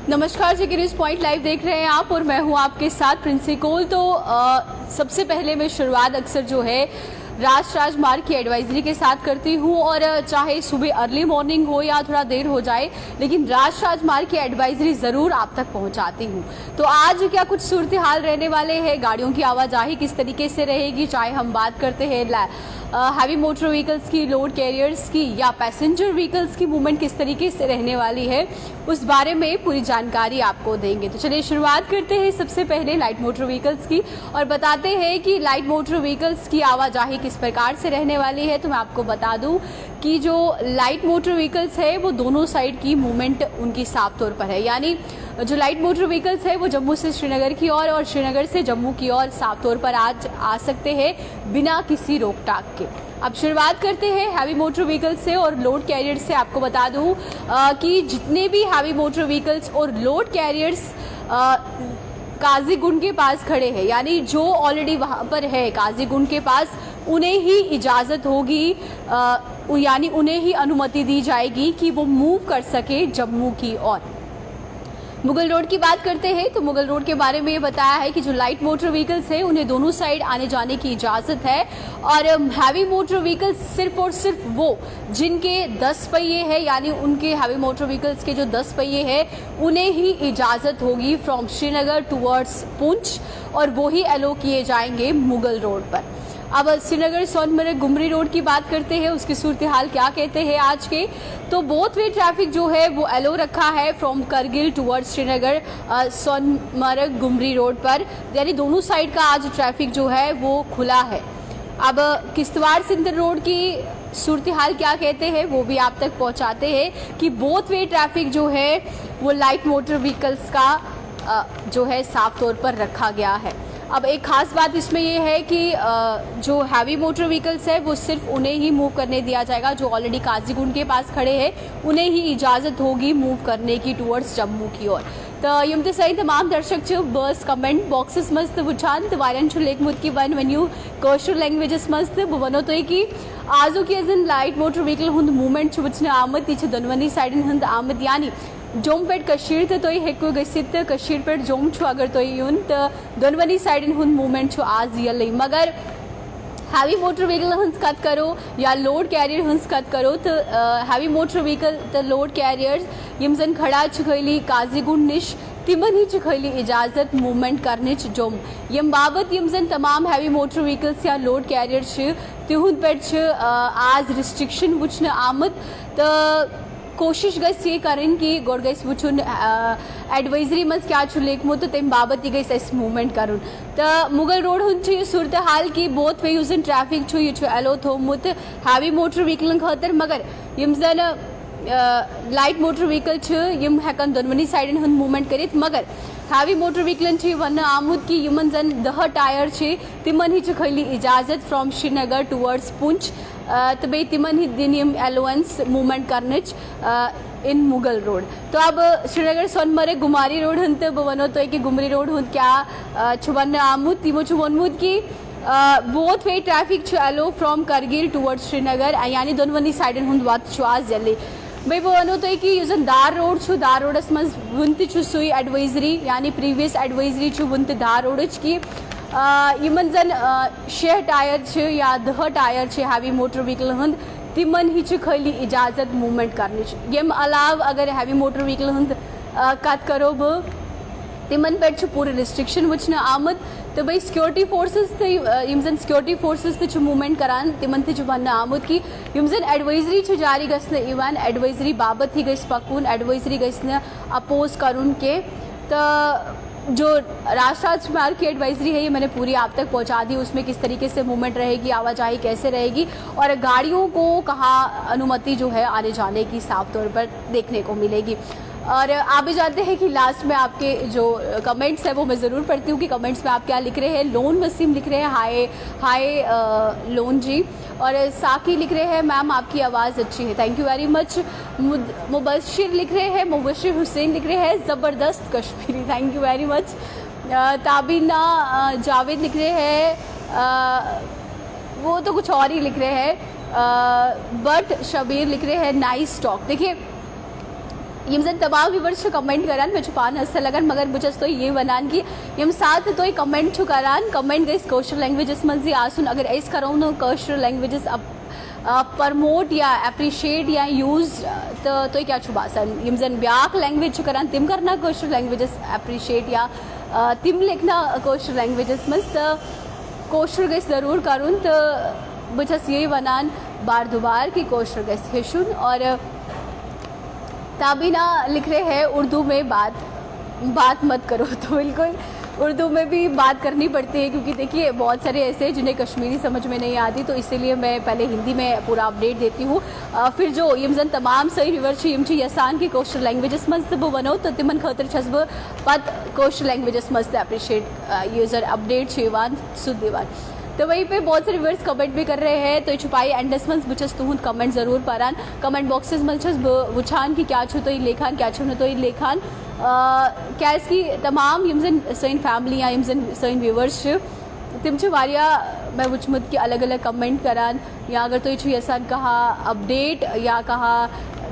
नमस्कार जी, news point live देख रहे हैं आप और मैं हूं आपके साथ प्रिंसी कोल। तो सबसे पहले मैं शुरुआत अक्सर जो है राष्ट्रीय राजमार्ग की एडवाइजरी के साथ करती हूं और चाहे सुबह अर्ली मॉर्निंग हो या थोड़ा देर हो जाए, लेकिन राष्ट्रीय राजमार्ग की एडवाइजरी ज़रूर आप तक पहुंचाती हूं। तो आज क्या कुछ सूरत हाल रहने वाले हैं, गाड़ियों की आवाजाही किस तरीके से रहेगी, चाहे हम बात करते हैं हैवी मोटर व्हीकल्स की, लोड कैरियर्स की या पैसेंजर व्हीकल्स की मूवमेंट किस तरीके से रहने वाली है, उस बारे में पूरी जानकारी आपको देंगे। तो चलिए शुरुआत करते हैं सबसे पहले लाइट मोटर व्हीकल्स की और बताते हैं कि लाइट मोटर व्हीकल्स की आवाजाही किस प्रकार से रहने वाली है। तो मैं आपको बता दूं कि जो लाइट मोटर व्हीकल्स है वो दोनों साइड की मूवमेंट उनकी साफ तौर पर है, यानी जो लाइट मोटर व्हीकल्स है वो जम्मू से श्रीनगर की ओर और श्रीनगर से जम्मू की ओर साफ तौर पर आज आ सकते हैं बिना किसी रोक टाक के। अब शुरुआत करते हैं हैवी मोटर व्हीकल्स से और लोड कैरियर्स से। आपको बता दूं कि जितने भी हैवी मोटर व्हीकल्स और लोड कैरियर्स काजीगुंड के पास खड़े हैं, यानी जो ऑलरेडी वहां पर है काजीगुंड के पास, उन्हें ही इजाज़त होगी, यानी उन्हें ही अनुमति दी जाएगी कि वो मूव कर सके जम्मू की ओर। मुगल रोड की बात करते हैं तो मुगल रोड के बारे में ये बताया है कि जो लाइट मोटर व्हीकल्स है उन्हें दोनों साइड आने जाने की इजाज़त है और हैवी मोटर व्हीकल्स सिर्फ और सिर्फ वो जिनके 10 पहिए हैं, यानी उनके हैवी मोटर व्हीकल्स के जो 10 पहिए हैं उन्हें ही इजाज़त होगी फ्रॉम श्रीनगर टूवर्ड्स पुंछ, और वो ही एलो किए जाएंगे मुगल रोड पर। अब श्रीनगर सोनमर्ग गुमरी रोड की बात करते हैं, उसकी सूरत हाल क्या कहते हैं आज के। तो बोथ वे ट्रैफिक जो है वो एलो रखा है from Kargil towards Srinagar Sonamarg Gumri road पर, यानी दोनों साइड का आज ट्रैफिक जो है वो खुला है। अब किश्तवाड़ सिंध रोड की सूरत हाल क्या कहते हैं वो भी आप तक पहुंचाते हैं कि बोथ वे ट्रैफिक जो है वो लाइट मोटर व्हीकल्स का जो है साफ तौर पर रखा गया है। अब एक खास बात इसमें ये है कि जो हैवी मोटर व्हीकल्स है वो सिर्फ उन्हें ही मूव करने दिया जाएगा जो ऑलरेडी काजीगुंड के पास खड़े हैं, उन्हें ही इजाज़त होगी मूव करने की टूवर्ड्स जम्मू की ओर। तो यम तो सही तमाम दर्शक बस कमेंट बॉक्सेस मस्त वुचान तो वारन लेख मुद की वन वन यू कौशल लैंग्वेजेस मस्त वनो तो कि आजू की एज इन लाइट मोटर व्हीकल हुंद मूवमेंट वुचने आमद तीच दोनवनी साइडन हुंद आमद, यानी जोम पेट कशीर तो तुम हेको गसित कशीर पेट जोम छु अगर तुम यून तो दोनवनी साइडन हुंद मूवमेंट छु आज यल्ले, मगर हैवी मोटर व्हीकल हंस कत करो या लोड कैरियर हंस कत करो तो हैवी मोटर व्हीकल तो लोड कैरियर्स यम जन खड़ा खैली काजीगुंड निश तिमन ही खैली इजाज़त मूवमेंट करने जोम यम बाबत यम जन तमाम हैवी मोटर व्हीकल्स या लोड कैरियर तिहुंद पे आज रिस्ट्रिक्शन वुचन आमद। तो कोशिश गस ये करें कि गोड़ गस वुचुन एडवाइजरी मज क्या लेखमो तो तम बाबत ये गस मूवमेंट कर। तो मुगल रोड हुन सूरत हाल की बोथ वे यूजन ट्रैफिक ये एलो थोमुत हैवी मोटर व्हीकल खतर, मगर यम जन लाइट मोटर व्हीकल यम हेकन दोनवनी साइडन हुन मूवमेंट करित, मगर हैवी मोटर व्हीकल वन आमुद कि यमन जन 10 टायर तिमन ही खैली इजाज़त फ्रॉम श्रीनगर टूवर्ड्स पुंछ, तो बे तिमन ही दिन यम एलोवेंस मूवमेंट करने इन मुगल रोड। तो अब श्रीनगर सोनमर्ग गुमारी रोड हन तो वनो तो कि गुमरी रोड हन क्या छुवन आमुद तिमो छुवनमुद की both way traffic allow from Kargil towards Srinagar, यानी दोनवनी साइडन हुंद वात आज जल्दी बे वनो तो कि यूजन दार रोडस मज वुंत सुई एडवाइजरी, यानी प्रीवियस एडवाइजरी वुंत दार रोड की यमन जन 6 टायर या 10 टायर हैवी मोटर व्हीकल हंद तिमन ही खैली इजाज़त मूवमेंट करने। यम अलाव अगर हैवी मोटर व्हीकल हंद कत करो तिमन पे पूरे रिस्ट्रिक्शन वुचन आमद। तो भाई सिक्योरिटी फोर्सेस यम जन सिक्योरिटी फोर्सेस मूवमेंट करान तिमन वन आमुद कि यम जन एडवाइजरी जारी गसन इवन एडवाइजरी बाबत ही गस पकुन एडवाइजरी गसन अपोज करुन के। तो जो राष्ट्रीय राजमार्ग की एडवाइजरी है ये मैंने पूरी आप तक पहुंचा दी, उसमें किस तरीके से मूवमेंट रहेगी, आवाजाही कैसे रहेगी और गाड़ियों को कहाँ अनुमति जो है आने जाने की साफ तौर पर देखने को मिलेगी। और आप भी जानते हैं कि लास्ट में आपके जो कमेंट्स है वो मैं ज़रूर पढ़ती हूँ कि कमेंट्स में आप क्या लिख रहे हैं। लोन वसीम लिख रहे हैं हाय लोन जी, और साकी लिख रहे हैं मैम आपकी आवाज़ अच्छी है, thank you very much. Mubashir लिख रहे हैं, मुबशिर हुसैन लिख रहे हैं ज़बरदस्त Kashmiri, thank you very much. Tabina Javed लिख रहे हैं, वो तो कुछ और ही लिख रहे हैं। बट शबीर लिख रहे हैं नाइस टॉक। देखिए यम जन तमाम व्यूवर्स छु कमेंट करान मे पान हस्से लगन मगर बुझस तो ये वनान कि यम साथ तो कमेंट छु करान कमेंट गइस कौशल लैंग्वेजेस मन जी आसुन अगर ऐस करो नो कौशल लैंग्वेजेस प्रमोट या एप्रिशिएट या यूज तो क्या छु बासन यम जन ब्याक लैंग्वेज छु करान तिम करना कौशल लैंग्वेजेस एप्रिशिएट या तिम लिखना कौशल लैंग्वेजेस मन तो कौशल गइस ज़रूर करूँ तो बुझस ये वनान बार दुबार की कौशल गइस हेशुन। और ताबीना लिख रहे हैं उर्दू में बात मत करो, तो बिल्कुल उर्दू में भी बात करनी पड़ती है क्योंकि देखिए बहुत सारे ऐसे हैं जिन्हें कश्मीरी समझ में नहीं आती, तो इसीलिए मैं पहले हिंदी में पूरा अपडेट देती हूँ। फिर जो यमजन तमाम सही रिवर्स यमची यसान की कौशल लैंग्वेजेस मस्त वो बनो तो तिमन खतर छसब पत कौशल लैंग्वेजेस मस्त अप्रिशिएट यूज़र अपडेट शेवान सुदेवान। तो वहीं पे बहुत सारे व्यूअर्स कमेंट भी कर रहे हैं, तो छुपाई एंडसमंस बुचस तुहुन कमेंट ज़रूर पारान कमेंट बॉक्सेस मलचस बुछान की क्या छो तो ये लेखान क्या छो न तो ये लेखान क्या इसकी तमाम यमजन सैन फैमिली या यमजन सैन व्यूअर्स तिम वारिया मैं वुचमुद की अलग अलग कमेंट करान या अगर तो ये यसान कहा अपडेट या कहा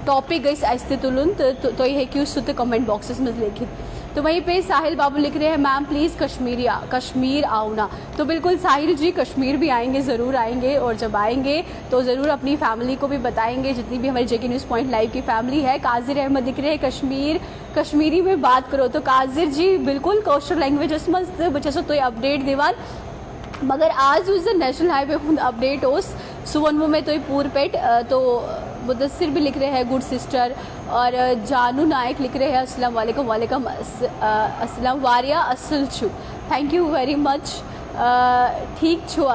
टॉपिक गई ऐसे तुलुन तो ये है कि उस कमेंट बॉक्सेस में लिखित। तो वहीं पे साहिल बाबू लिख रहे हैं मैम प्लीज़ कश्मीर आओ ना, तो बिल्कुल साहिल जी कश्मीर भी आएंगे, ज़रूर आएंगे और जब आएंगे तो ज़रूर अपनी फैमिली को भी बताएंगे जितनी भी हमारी जेके न्यूज़ पॉइंट लाइव की फैमिली है। काजिर अहमद लिख रहे हैं कश्मीरी में बात करो, तो काजिर जी बिल्कुल कौशल लैंग्वेज मस्त बच्चा तो अपडेट देवान मगर आज उस नेशनल हाईवे अपडेट ओस सुवनमु में तो पूर पेट। तो मुदस्सिर भी लिख रहे हैं गुड सिस्टर और जानू नायक लिख रहे हैं अस्सलाम वालेकुम वालेकुम अस्सलाम वारिया असल छु थैंक यू वेरी मच ठीक छो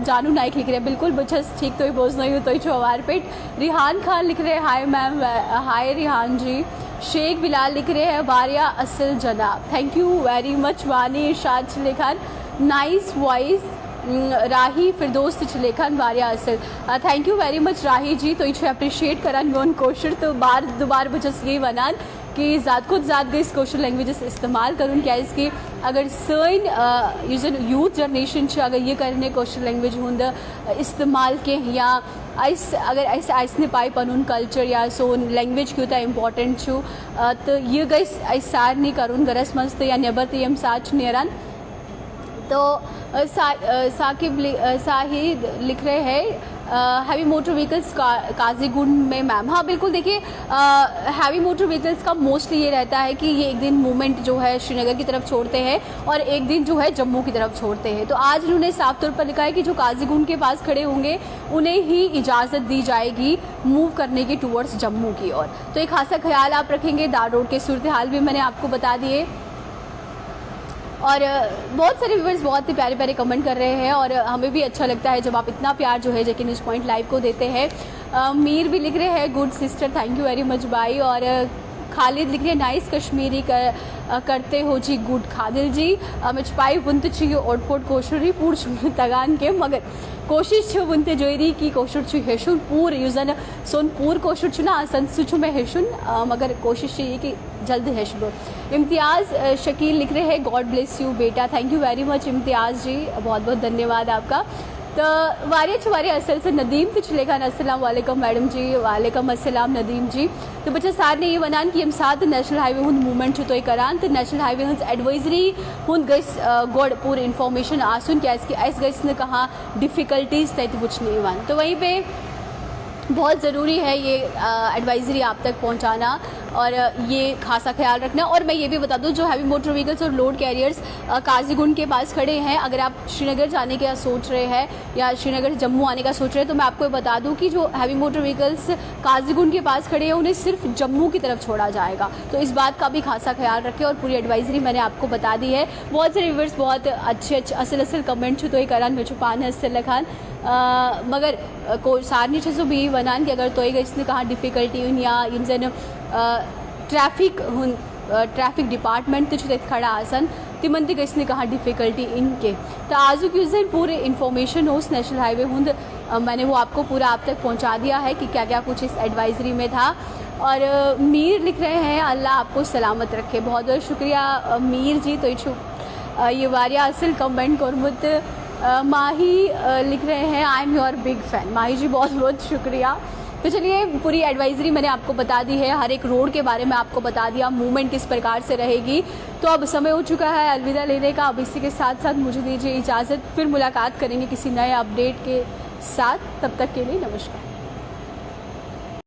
जानू नायक लिख रहे हैं बिल्कुल बचस ठीक तो ही बोझ नहीं हो तो ही छो वार पेट। रिहान खान लिख रहे हैं हाय मैम हाय रिहान जी। शेख बिलाल लिख रहे हैं वारिया असल जनाब थैंक यू वेरी मच। वानी इरशाद लेखान नाइस वॉइस राही फिरदोस लेखन वारिया असल थैंक यू वेरी मच राही जी। तो ये अप्रिशिएट करान गोन कोशिश तो बार दोबार बचस ये वनान कि ज़ात खुद ज़ात गई कौशल लैंग्वेजेस इस्तेमाल करूँ क्या इसकी अगर सैन यूथ जनरेशन अगर ये करने कौशल लैंग्वेज हूंद इस्तेमाल के या अगर ऐसे ऐसने पाई पनुन कल्चर या सोन लैंग्वेज क्यों था इम्पॉर्टेंट छू तो ये गई सार नहीं करूँ गरस मस्त या नेबर तो यम साच नेरान। तो साकिब साहिद लिख रहे हैं हैवी मोटर व्हीकल्स काजीगुंड में मैम। हाँ बिल्कुल देखिए हैवी मोटर व्हीकल्स का मोस्टली ये रहता है कि ये एक दिन मूवमेंट जो है श्रीनगर की तरफ छोड़ते हैं और एक दिन जो है जम्मू की तरफ छोड़ते हैं। तो आज उन्होंने साफ तौर पर लिखा है कि जो काजीगुंड के पास खड़े होंगे उन्हें ही इजाज़त दी जाएगी मूव करने की टूवर्ड्स जम्मू की ओर। तो एक खासा ख्याल आप रखेंगे। दार रोड के सूरत हाल भी मैंने आपको बता दिए और बहुत सारे व्यूअर्स बहुत ही प्यारे प्यारे कमेंट कर रहे हैं और हमें भी अच्छा लगता है जब आप इतना प्यार जो है जेके न्यूज़ पॉइंट लाइव को देते हैं। मीर भी लिख रहे हैं good sister thank you very much by. और खालिद लिख रहे हैं नाइस कश्मीरी करते हो जी गुड खादिल जी मिचपाई बुनते चाहिए ओटपोट कोशरी पूर तगान के मगर कोशिश छो बुनते जोरी की कोशिश छु हेशुन पूर यूजन सोन पूर कोशिश छु ना संसु में हेशुन मगर कोशिश चाहिए कि जल्द हेशब। इम्तियाज़ शकील लिख रहे हैं गॉड ब्लेस यू बेटा थैंक यू वेरी मच इम्तियाज़ जी बहुत बहुत धन्यवाद आपका। तो वारिया असल से नदीम तो लेखा अस्सलाम वालेकुम मैडम जी वालेकुम अस्सलाम नदीम जी। तो बच्चा सार ने ये वनान कि हम साथ नेशनल हाईवे हुंद मूवमेंट तो करान तो नेशनल हाईवे हुंद एडवाइजरी हुंद गइस गोड पूरी इन्फॉर्मेशन आसुन क्या इसकी ऐस गइस ने कहा डिफ़िकल्टीज तय कुछ नहीं वन। तो वहीं पे बहुत ज़रूरी है ये एडवाइजरी आप तक पहुंचाना और ये खासा ख्याल रखना। और मैं ये भी बता दूं जो हैवी मोटर व्हीकल्स और लोड कैरियर्स काजीगुंड के पास खड़े हैं अगर आप श्रीनगर जाने का सोच रहे हैं या श्रीनगर जम्मू आने का सोच रहे हैं तो मैं आपको बता दूं कि जो हैवी मोटर व्हीकल्स काजीगुंड के पास खड़े हैं उन्हें सिर्फ जम्मू की तरफ छोड़ा जाएगा। तो इस बात का भी खासा ख्याल रखें और पूरी एडवाइजरी मैंने आपको बता दी है। बहुत सारे व्यूअर्स बहुत अच्छे असल कमेंट छो तो ही करान में छुपान है असल खान मगर को सारनी छो भी वनान कि अगर तो इसने कहा डिफ़िकल्टी या इन जन ट्रैफिक डिपार्टमेंट तो खड़ा आसन तिमन तक इसने कहा डिफ़िकल्टी इनके। तो आजू की उस पूरे इन्फॉर्मेशन हो उस नेशनल हाईवे हुंद मैंने वो आपको पूरा आप तक पहुंचा दिया है कि क्या क्या कुछ इस एडवाइजरी में था। और मीर लिख रहे हैं अल्लाह आपको सलामत रखे बहुत बहुत शुक्रिया मीर जी। तो ये वारिया असल कमेंट करमुत माही लिख रहे हैं I am your big fan Mahi ji बहुत बहुत शुक्रिया। तो चलिए, पूरी एडवाइजरी मैंने आपको बता दी है, हर एक रोड के बारे में आपको बता दिया, मूवमेंट किस प्रकार से रहेगी। तो अब समय हो चुका है अलविदा लेने का। अब इसी के साथ साथ मुझे दीजिए इजाज़त, फिर मुलाकात करेंगे किसी नए अपडेट के साथ। तब तक के लिए नमस्कार।